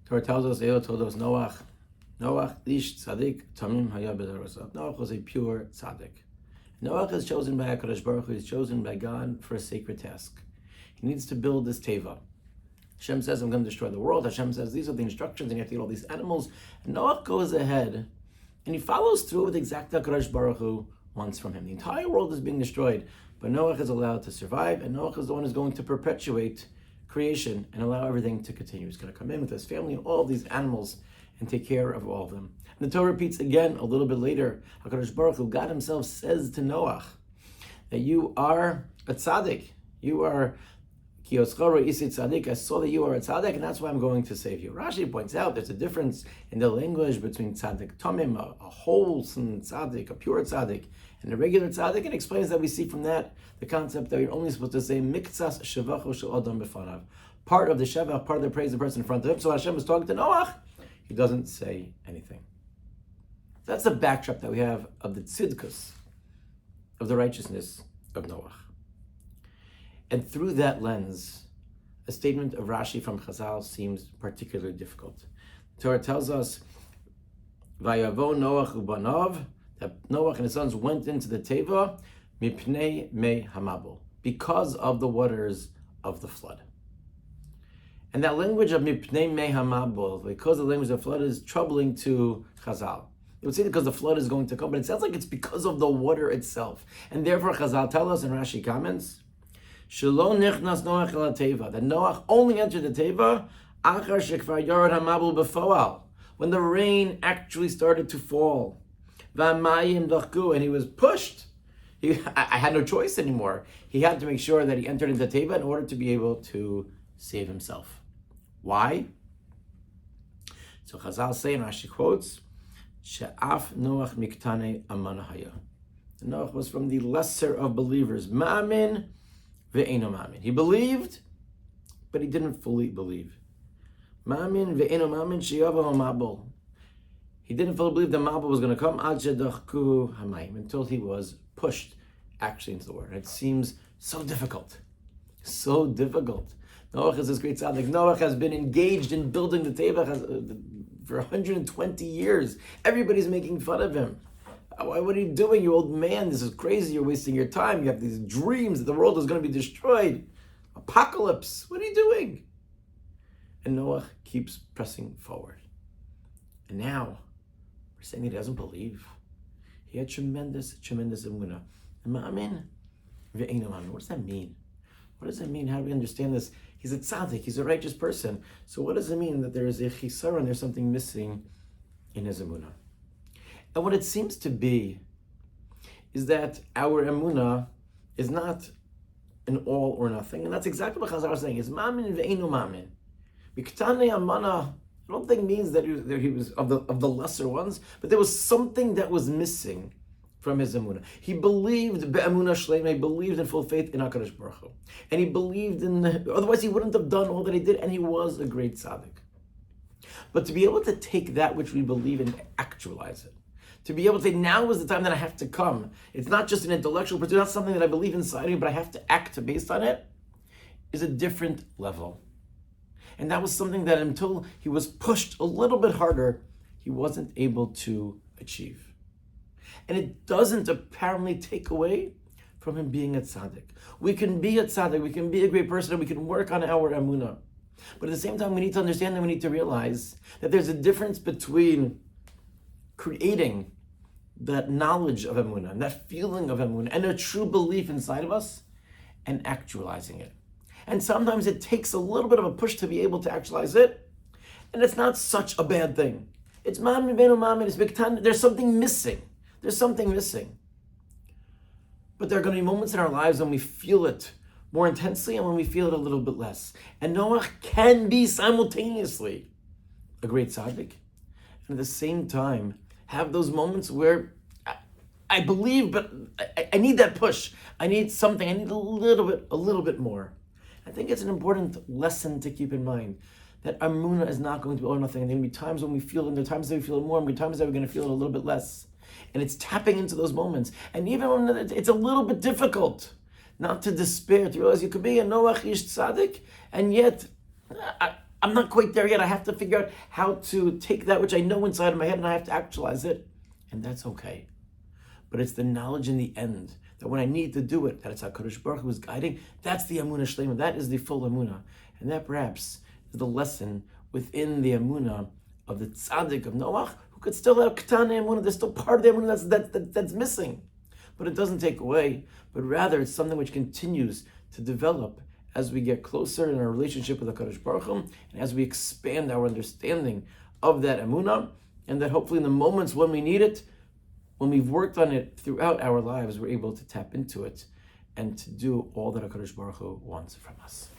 Torah tells us, Noach ish tzaddik tamim haya b'darasav. Noach was a pure tzaddik. Noach is chosen by HaKadosh Baruch Hu. He's chosen by God for a sacred task. He needs to build this teva. Hashem says, I'm going to destroy the world. Hashem says, these are the instructions, and you have to eat all these animals. And Noach goes ahead, and he follows through with exactly what HaKadosh Baruch Hu wants from him. The entire world is being destroyed, but Noach is allowed to survive, and Noach is the one who's going to perpetuate creation and allow everything to continue. He's going to come in with his family and all of these animals and take care of all of them. And the Torah repeats again a little bit later. HaKadosh Baruch Hu, God himself, says to Noach that you are a tzaddik. You are Ki yoscharo isi tzaddik. I saw that you are a tzaddik, and that's why I'm going to save you. Rashi points out there's a difference in the language between tzaddik tamim, a wholesome tzaddik, a pure tzaddik, and a regular tzaddik, and explains that we see from that the concept that you're only supposed to say miktsas shevacho shel adam b'fanav, part of the shevach, part of the praise of the person in front of him. So Hashem is talking to Noach. He doesn't say anything. That's the backdrop that we have of the tzidkus, of the righteousness of Noach. And through that lens, a statement of Rashi from Chazal seems particularly difficult. The Torah tells us, Vayavo Noach ubanav, that Noach and his sons went into the teva, mipnei me hamabel, because of the waters of the flood. And that language of mipnei me hamabel, because the language of the flood, is troubling to Chazal. You would say because the flood is going to come, but it sounds like it's because of the water itself. And therefore Chazal tell us in Rashi comments, Shelo nichnas Noach el teva, that Noach only entered the teva achar shekvar yorad hamabel befoal, when the rain actually started to fall. V'amayim dachku, and he was pushed. I had no choice anymore. He had to make sure that he entered into teva in order to be able to save himself. Why? So Chazal say, and Rashi quotes, She'af Noach miktane amana haya. Noach was from the lesser of believers. Ma'amin ve'eno ma'amin. He believed, but he didn't fully believe. Ma'amin ve'eno ma'amin she'yavo ma'abol. He didn't fully believe the Mabul was going to come ad shedachku hamayim, until he was pushed actually into the water. It seems so difficult. So difficult. Noach is this great tzaddik. Noach has been engaged in building the teva for 120 years. Everybody's making fun of him. What are you doing, you old man? This is crazy. You're wasting your time. You have these dreams that the world is going to be destroyed. Apocalypse. What are you doing? And Noach keeps pressing forward. And now, we're saying he doesn't believe. He had tremendous Emunah. Ma'amin ve'eno ma'amin. What does that mean? What does it mean? How do we understand this? He's a tzaddik. He's a righteous person. So what does it mean that there is a chisar and there's something missing in his Emunah? And what it seems to be is that our Emunah is not an all or nothing. And that's exactly what Chazal is saying. It's ma'amin ve'eno ma'amin. Miktane amana, I don't think means that he was of the lesser ones, but there was something that was missing from his Emunah. He believed be'emunah shleima, he believed in full faith in HaKadosh Baruch Hu. And he believed otherwise he wouldn't have done all that he did, and he was a great tzaddik. But to be able to take that which we believe in and actualize it, to be able to say, now is the time that I have to come. It's not just an intellectual pursuit, not something that I believe inside me, but I have to act based on it, is a different level. And that was something that until he was pushed a little bit harder, he wasn't able to achieve. And it doesn't apparently take away from him being a tzaddik. We can be a tzaddik, we can be a great person, and we can work on our emunah. But at the same time, we need to understand and we need to realize that there's a difference between creating that knowledge of emunah, and that feeling of emunah, and a true belief inside of us, and actualizing it. And sometimes it takes a little bit of a push to be able to actualize it, and it's not such a bad thing. It's ma'amin ve'eno ma'amin, it's miktan, there's something missing. There's something missing. But there are going to be moments in our lives when we feel it more intensely and when we feel it a little bit less. And Noach can be simultaneously a great tzaddik, and at the same time have those moments where I believe, but I need that push. I need something. I need a little bit more. I think it's an important lesson to keep in mind that emunah is not going to be all or nothing. And there are going to be times when we feel it, and there are times that we feel it more, and there are times that we're going to feel it a little bit less. And it's tapping into those moments. And even when it's a little bit difficult, not to despair, to realize you could be a Noach ish tzaddik, and yet I'm not quite there yet. I have to figure out how to take that which I know inside of my head and I have to actualize it. And that's okay. But it's the knowledge in the end that when I need to do it, that it's HaKadosh Baruch Hu who is guiding. That's the Emunah Shlema. That is the full Emunah. And that perhaps is the lesson within the Emunah of the tzaddik of Noach, who could still have Ketana Emunah. There's still part of the Emunah that's missing. But it doesn't take away, but rather it's something which continues to develop as we get closer in our relationship with HaKadosh Baruch Hu, and as we expand our understanding of that Emunah, and that hopefully in the moments when we need it, when we've worked on it throughout our lives, we're able to tap into it and to do all that HaKadosh Baruch Hu wants from us.